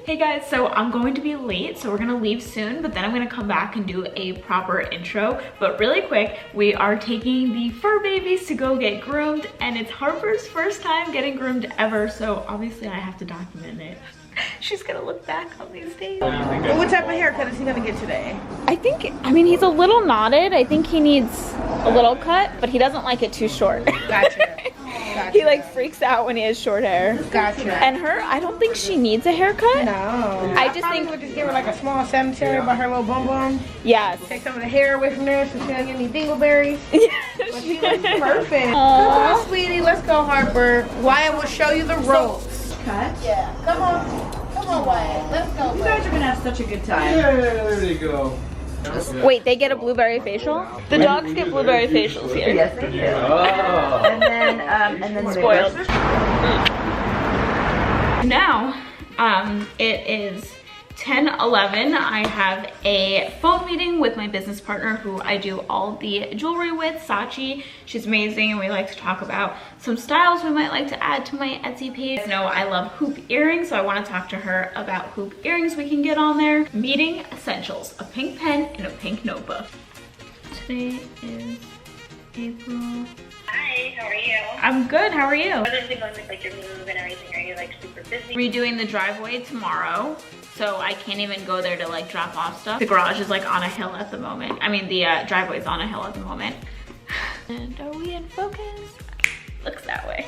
Hey guys, so I'm going to be late, so we're gonna leave soon, but then I'm gonna come back and do a proper intro. But really quick, we are taking the fur babies to go get groomed, and it's Harper's first time getting groomed ever, so obviously I have to document it. She's gonna look back on these days. Well, what type of haircut is he gonna get today? I mean, he's a little knotted. I think he needs a little cut, but he doesn't like it too short. Gotcha. He like freaks out when he has short hair. Gotcha. And her, I don't think she needs a haircut. No. I just probably think would just give her like a small cemetery by her little bum bum. yes. Take some of the hair away from there so she don't get any dingleberries. But she looks perfect. Aww. Come on, sweetie. Let's go, Harper. Wyatt will show you the ropes. Cut. Yeah. Come on. Come on, Wyatt. Let's go. You guys are gonna have such a good time. Yeah, there you go. Wait, they get a blueberry facial? The dogs get blueberry facials here. Yes, they do. Oh. And then Spoiled. Now, it is 10:11. I have a phone meeting with my business partner who I do all the jewelry with, Sachi. She's amazing, and we like to talk about some styles we might like to add to my Etsy page. You know, I love hoop earrings, so I want to talk to her about hoop earrings we can get on there. Meeting essentials: a pink pen and a pink notebook. Today is April. Hi, how are you? I'm good, how are you? How's everything going with like your move and everything? Are you like super busy? Redoing the driveway tomorrow, so I can't even go there to like drop off stuff. The garage is like on a hill at the moment. I mean, the driveway is on a hill at the moment. And are we in focus? Looks that way.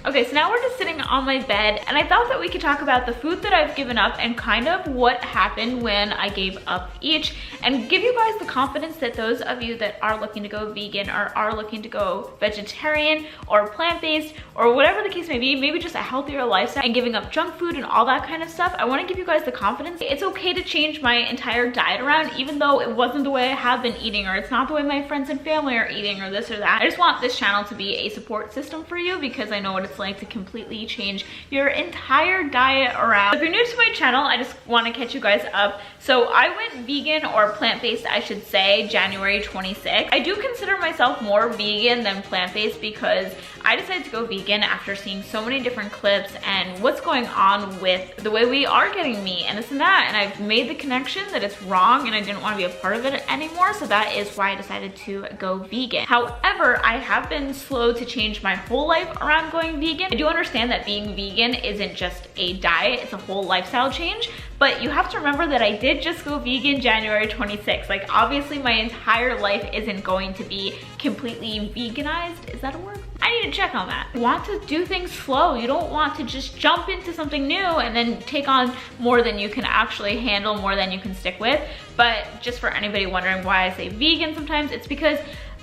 Okay, so now we're just sitting on my bed, and I thought that we could talk about the food that I've given up and kind of what happened when I gave up each, and give you guys the confidence that those of you that are looking to go vegan or are looking to go vegetarian or plant-based or whatever the case may be, maybe just a healthier lifestyle and giving up junk food and all that kind of stuff, I want to give you guys the confidence. It's okay to change my entire diet around, even though it wasn't the way I have been eating, or it's not the way my friends and family are eating, or this or that. I just want this channel to be a support system for you, because I know what it's like to completely change your entire diet around. If you're new to my channel, I just want to catch you guys up. So I went vegan, or plant-based I should say, January 26th. I do consider myself more vegan than plant-based because I decided to go vegan after seeing so many different clips and what's going on with the way we are getting meat and this and that, and I've made the connection that it's wrong and I didn't want to be a part of it anymore, so that is why I decided to go vegan. However, I have been slow to change my whole life around going vegan. I do understand that being vegan isn't just a diet, it's a whole lifestyle change, but you have to remember that I did just go vegan January 26th. Like, obviously my entire life isn't going to be completely veganized. Is that a word? I need to check on that. You want to do things slow. You don't want to just jump into something new and then take on more than you can actually handle, more than you can stick with. But just for anybody wondering why I say vegan sometimes, it's because,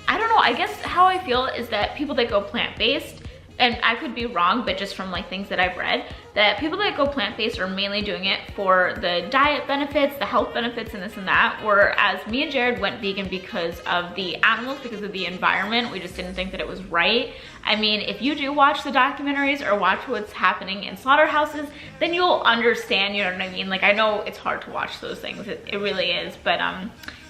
I don't know, I guess how I feel is that people that go plant-based, and I could be wrong, but just from like things that I've read, that people that go plant-based are mainly doing it for the diet benefits, the health benefits, and this and that, whereas me and Jared went vegan because of the animals, because of the environment. We just didn't think that it was right. I mean, if you do watch the documentaries or watch what's happening in slaughterhouses, then you'll understand, you know what I mean? Like, I know it's hard to watch those things, it really is, but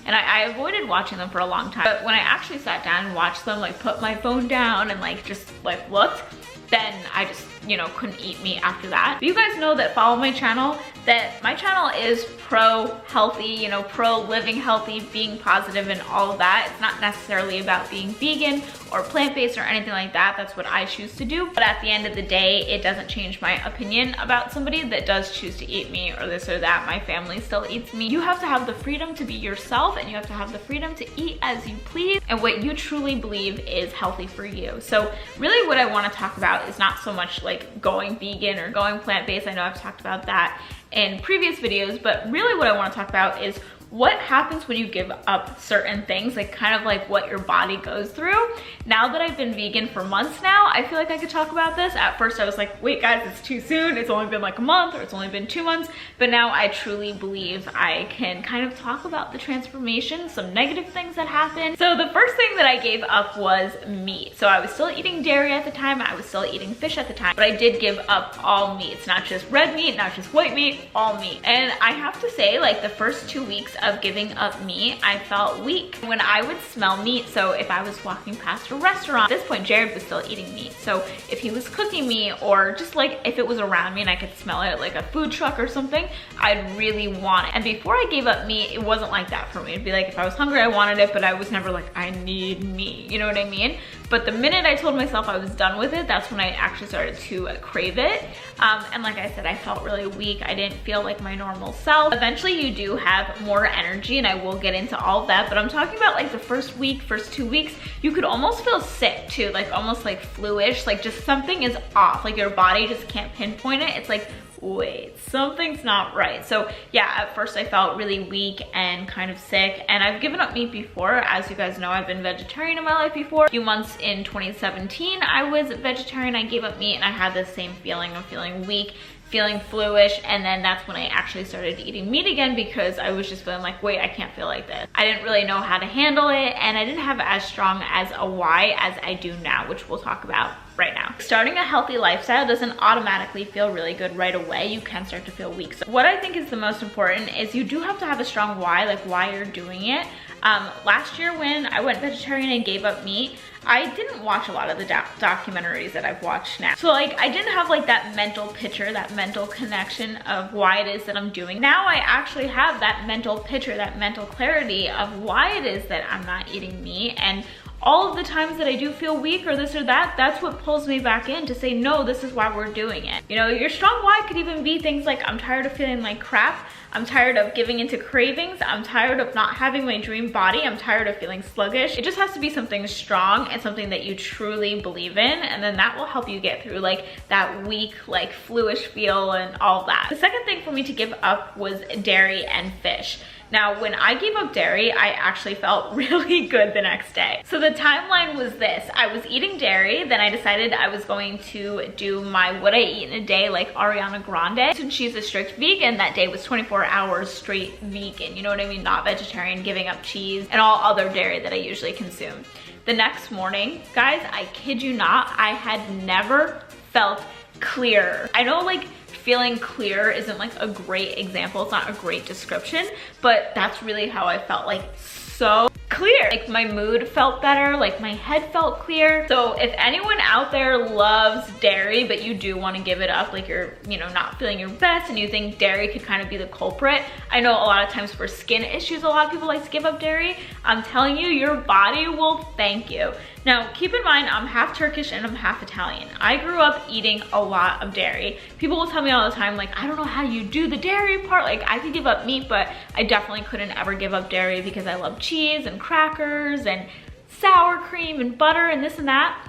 and I avoided watching them for a long time. But when I actually sat down and watched them, like put my phone down and like just like looked, then I just, you know, couldn't eat meat after that. But you guys know that follow my channel, that my channel is pro-healthy, you know, pro-living healthy, being positive and all of that. It's not necessarily about being vegan or plant-based or anything like that. That's what I choose to do. But at the end of the day, it doesn't change my opinion about somebody that does choose to eat meat or this or that. My family still eats meat. You have to have the freedom to be yourself, and you have to have the freedom to eat as you please and what you truly believe is healthy for you. So really what I want to talk about is not so much like going vegan or going plant-based. I know I've talked about that in previous videos, but really what I want to talk about is what happens when you give up certain things, like kind of like what your body goes through. Now that I've been vegan for months now, I feel like I could talk about this. At first I was like, wait guys, it's too soon. It's only been like a month, or it's only been 2 months. But now I truly believe I can kind of talk about the transformation, some negative things that happened. So the first thing that I gave up was meat. So I was still eating dairy at the time. I was still eating fish at the time, but I did give up all meats, not just red meat, not just white meat, all meat. And I have to say, like the first 2 weeks of giving up meat, I felt weak. When I would smell meat, so if I was walking past a restaurant, at this point Jared was still eating meat, so if he was cooking meat or just like if it was around me and I could smell it, like a food truck or something, I'd really want it. And before I gave up meat, it wasn't like that for me. It'd be like if I was hungry, I wanted it, but I was never like, I need meat, you know what I mean? But the minute I told myself I was done with it, that's when I actually started to crave it. And like I said, I felt really weak. I didn't feel like my normal self. Eventually you do have more energy, and I will get into all of that, but I'm talking about like the first week, first 2 weeks, you could almost feel sick too, like almost like flu-ish, like just something is off, like your body just can't pinpoint it. It's like, wait, something's not right. So yeah, at first I felt really weak and kind of sick, and I've given up meat before. As you guys know, I've been vegetarian in my life before. A few months in 2017, I was vegetarian, I gave up meat, and I had the same feeling of feeling weak, feeling flu-ish, and then that's when I actually started eating meat again because I was just feeling like, wait, I can't feel like this. I didn't really know how to handle it, and I didn't have as strong as a why as I do now, which we'll talk about right now. Starting a healthy lifestyle doesn't automatically feel really good right away. You can start to feel weak. So what I think is the most important is you do have to have a strong why, like why you're doing it. Last year when I went vegetarian and gave up meat, I didn't watch a lot of the documentaries that I've watched now. So like I didn't have like that mental picture, that mental connection of why it is that I'm doing. Now I actually have that mental picture, that mental clarity of why it is that I'm not eating meat, and all of the times that I do feel weak or this or that, that's what pulls me back in to say, no, this is why we're doing it. You know, your strong why could even be things like, I'm tired of feeling like crap. I'm tired of giving into cravings. I'm tired of not having my dream body. I'm tired of feeling sluggish. It just has to be something strong and something that you truly believe in, and then that will help you get through like that weak, like flu-ish feel and all that. The second thing for me to give up was dairy and fish. Now, when I gave up dairy, I actually felt really good the next day. So the timeline was this. I was eating dairy, then I decided I was going to do my what I eat in a day like Ariana Grande. Since she's a strict vegan, that day was 24 hours straight vegan. You know what I mean? Not vegetarian, giving up cheese and all other dairy that I usually consume. The next morning, guys, I kid you not, I had never felt clearer. I know like feeling clear isn't like a great example, it's not a great description, but that's really how I felt, like so clear. Like my mood felt better, like my head felt clear. So if anyone out there loves dairy, but you do want to give it up, like you're, you know, not feeling your best and you think dairy could kind of be the culprit. I know a lot of times for skin issues, a lot of people like to give up dairy. I'm telling you, your body will thank you. Now, keep in mind, I'm half Turkish and I'm half Italian. I grew up eating a lot of dairy. People will tell me all the time, like, I don't know how you do the dairy part. Like, I could give up meat, but I definitely couldn't ever give up dairy because I love cheese and crackers and sour cream and butter and this and that.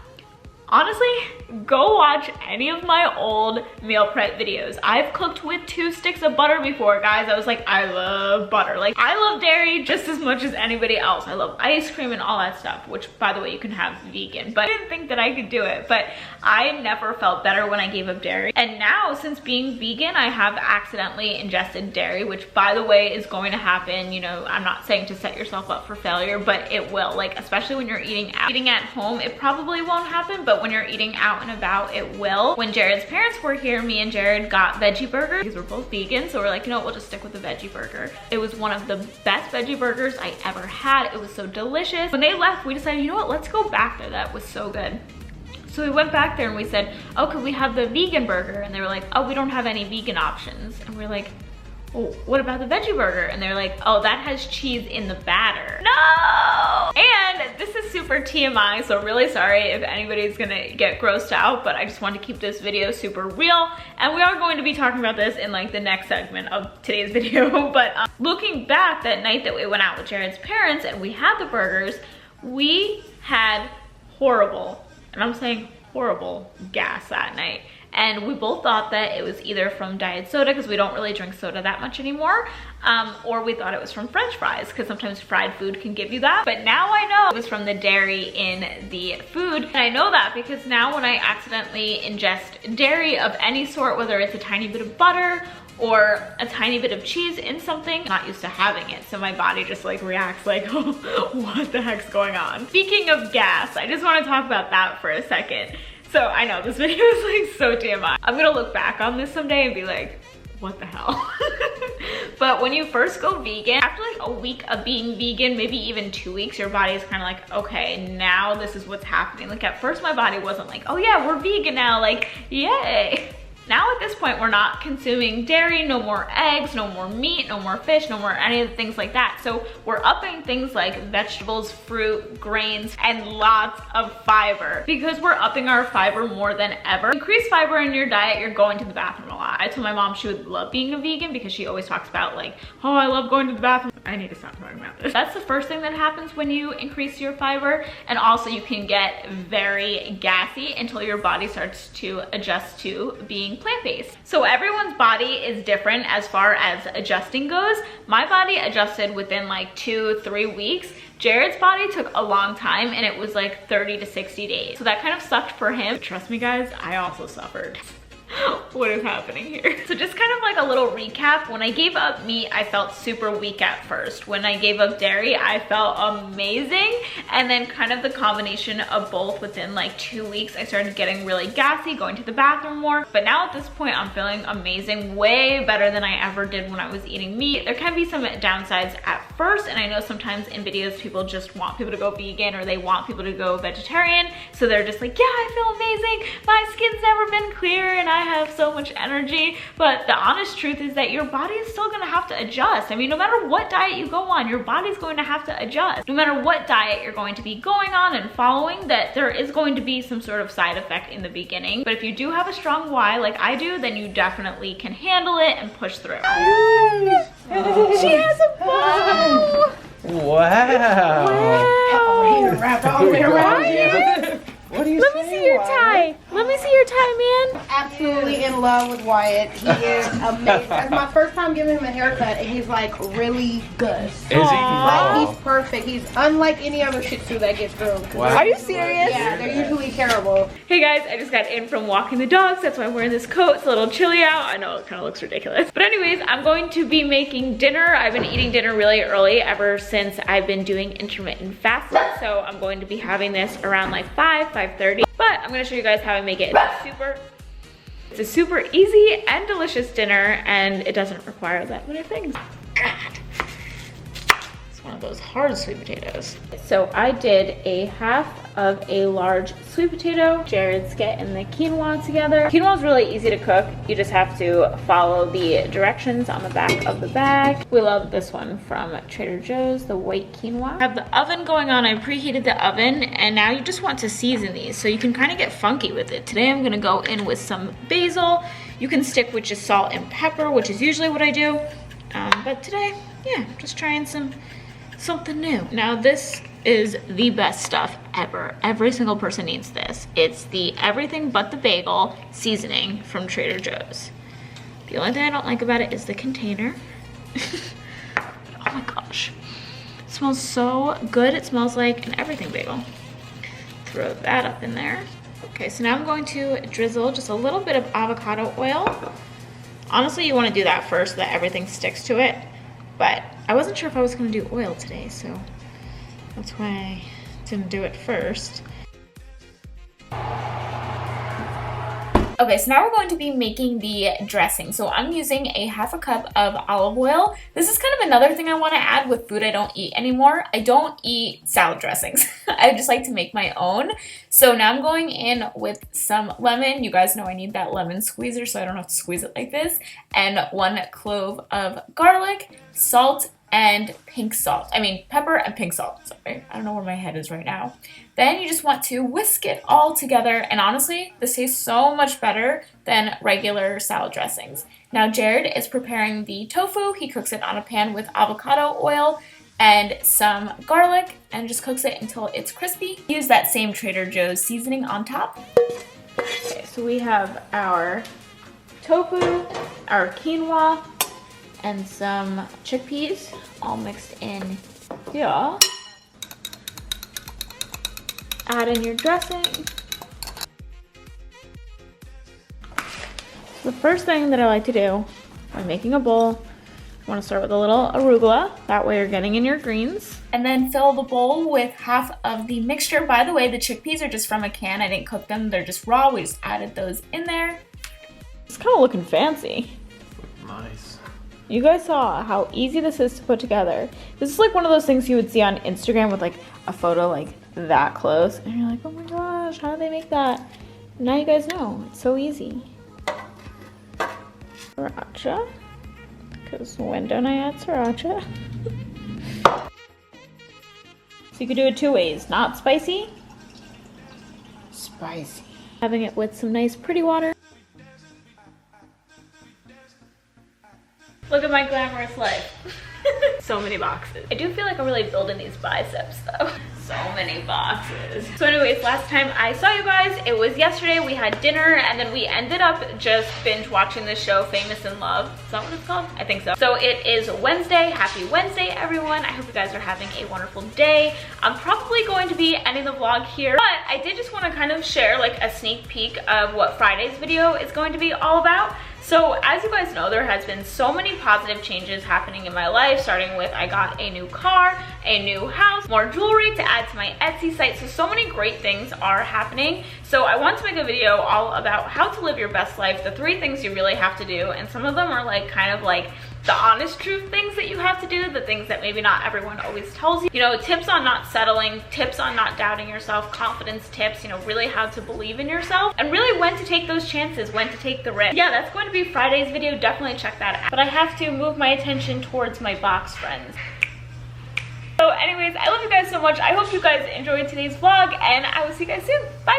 Honestly, go watch any of my old meal prep videos. I've cooked with 2 sticks of butter before, guys. I was like, I love butter. Like, I love dairy just as much as anybody else. I love ice cream and all that stuff, which, by the way, you can have vegan. But I didn't think that I could do it. But I never felt better when I gave up dairy. And now, since being vegan, I have accidentally ingested dairy, which, by the way, is going to happen. You know, I'm not saying to set yourself up for failure, but it will. Like, especially when you're eating out. Eating at home, it probably won't happen, but when you're eating out and about, it will. When Jared's parents were here, me and Jared got veggie burgers because we're both vegan, so we're like, you know what, we'll just stick with the veggie burger. It was one of the best veggie burgers I ever had. It was so delicious. When they left, we decided, you know what, let's go back there. That was so good. So we went back there and we said, oh, could we have the vegan burger? And they were like, oh, we don't have any vegan options. And we're like, well, what about the veggie burger? And they're like, oh, that has cheese in the batter. No! And this is super TMI, so really sorry if anybody's gonna get grossed out, but I just wanted to keep this video super real. And we are going to be talking about this in like the next segment of today's video. But looking back, that night that we went out with Jared's parents and we had the burgers, we had horrible, and I'm saying horrible, gas that night. And we both thought that it was either from diet soda, because we don't really drink soda that much anymore, or we thought it was from French fries, because sometimes fried food can give you that. But now I know it was from the dairy in the food. And I know that because now when I accidentally ingest dairy of any sort, whether it's a tiny bit of butter or a tiny bit of cheese in something, I'm not used to having it. So my body just like reacts like, oh, what the heck's going on? Speaking of gas, I just want to talk about that for a second. So I know this video is like so TMI. I'm gonna look back on this someday and be like, what the hell? But when you first go vegan, after like a week of being vegan, maybe even 2 weeks, your body is kind of like, okay, now this is what's happening. Like at first my body wasn't like, oh yeah, we're vegan now, like, yay. Now at this point, we're not consuming dairy, no more eggs, no more meat, no more fish, no more any of the things like that. So we're upping things like vegetables, fruit, grains, and lots of fiber because we're upping our fiber more than ever. Increase fiber in your diet, you're going to the bathroom a lot. I told my mom she would love being a vegan because she always talks about like, oh, I love going to the bathroom. I need to stop talking about this. That's the first thing that happens when you increase your fiber. And also you can get very gassy until your body starts to adjust to being plant-based. So everyone's body is different as far as adjusting goes. My body adjusted within like 2-3 weeks. Jared's body took a long time and it was like 30 to 60 days. So that kind of sucked for him. But trust me guys, I also suffered. What is happening here? So just kind of like a little recap. When I gave up meat, I felt super weak at first. When I gave up dairy, I felt amazing. And then kind of the combination of both within like 2 weeks, I started getting really gassy, going to the bathroom more. But now at this point, I'm feeling amazing, way better than I ever did when I was eating meat. There can be some downsides at first. And I know sometimes in videos, people just want people to go vegan or they want people to go vegetarian. So they're just like, yeah, I feel amazing. My skin's never been clear and I have so much energy. But the honest truth is that your body is still gonna have to adjust. I mean, no matter what diet you go on, your body's going to have to adjust. No matter what diet you're going to be going on and following, that there is going to be some sort of side effect in the beginning. But if you do have a strong why like I do, then you definitely can handle it and push through. She has a bow! Wow. What do you Let me see your tie. Let me see your tie, man. Absolutely in love with Wyatt. He is amazing. That's my first time giving him a haircut, and he's like really good. Is he? Like he's perfect. He's unlike any other Shih Tzu that gets groomed. Wow. Are you serious? Yeah, they're usually terrible. Hey guys, I just got in from walking the dogs. That's why I'm wearing this coat. It's a little chilly out. I know it kind of looks ridiculous. But anyways, I'm going to be making dinner. I've been eating dinner really early ever since I've been doing intermittent fasting. So I'm going to be having this around like 5:30. But I'm gonna show you guys how I make it. It's a super easy and delicious dinner, and it doesn't require that many things. God. It's one of those hard sweet potatoes. So I did a half of a large sweet potato. Jared's getting the quinoa together. Quinoa is really easy to cook. You just have to follow the directions on the back of the bag. We love this one from Trader Joe's, the white quinoa. I have the oven going on. I preheated the oven, and now you just want to season these so you can kind of get funky with it. Today I'm gonna go in with some basil. You can stick with just salt and pepper, which is usually what I do. But today, yeah, just trying something new. Now this is the best stuff ever. Every single person needs this. It's the everything but the bagel seasoning from Trader Joe's. The only thing I don't like about it is the container. Oh my gosh. It smells so good. It smells like an everything bagel. Throw that up in there. Okay, so now I'm going to drizzle just a little bit of avocado oil. Honestly, you want to do that first so that everything sticks to it. But I wasn't sure if I was going to do oil today, so that's why I didn't do it first. Okay, so now we're going to be making the dressing. So I'm using a half a cup of olive oil. This is kind of another thing I want to add with food I don't eat anymore. I don't eat salad dressings. I just like to make my own. So now I'm going in with some lemon. You guys know I need that lemon squeezer so I don't have to squeeze it like this. And 1 clove of garlic, salt, and pepper and pink salt. Sorry, I don't know where my head is right now. Then you just want to whisk it all together. And honestly, this tastes so much better than regular salad dressings. Now Jared is preparing the tofu. He cooks it on a pan with avocado oil and some garlic and just cooks it until it's crispy. Use that same Trader Joe's seasoning on top. Okay, so we have our tofu, our quinoa, and some chickpeas all mixed in here. Add in your dressing. The first thing that I like to do when making a bowl, I want to start with a little arugula. That way you're getting in your greens. And then fill the bowl with half of the mixture. By the way, the chickpeas are just from a can. I didn't cook them. They're just raw. We just added those in there. It's kind of looking fancy. Nice. You guys saw how easy this is to put together. This is like one of those things you would see on Instagram with like a photo like that close. And you're like, oh my gosh, how do they make that? Now you guys know, it's so easy. Sriracha, because when don't I add sriracha? So you could do it two ways, not spicy, spicy. Having it with some nice pretty water. Look at my glamorous life. So many boxes. I do feel like I'm really building these biceps though. So many boxes. So anyways, last time I saw you guys, it was yesterday. We had dinner and then we ended up just binge watching the show Famous in Love. Is that what it's called? I think so. So it is Wednesday. Happy Wednesday, everyone. I hope you guys are having a wonderful day. I'm probably going to be ending the vlog here, but I did just want to kind of share like a sneak peek of what Friday's video is going to be all about. So as you guys know, there has been so many positive changes happening in my life, starting with I got a new car, a new house, more jewelry to add to my Etsy site. So many great things are happening. So I want to make a video all about how to live your best life, the 3 things you really have to do. And some of them are like kind of like the honest truth things that you have to do, the things that maybe not everyone always tells you. You know, tips on not settling, tips on not doubting yourself, confidence tips, you know, really how to believe in yourself, and really when to take those chances, when to take the risk. Yeah, that's going to be Friday's video. Definitely check that out. But I have to move my attention towards my box friends. So anyways, I love you guys so much. I hope you guys enjoyed today's vlog, and I will see you guys soon. Bye!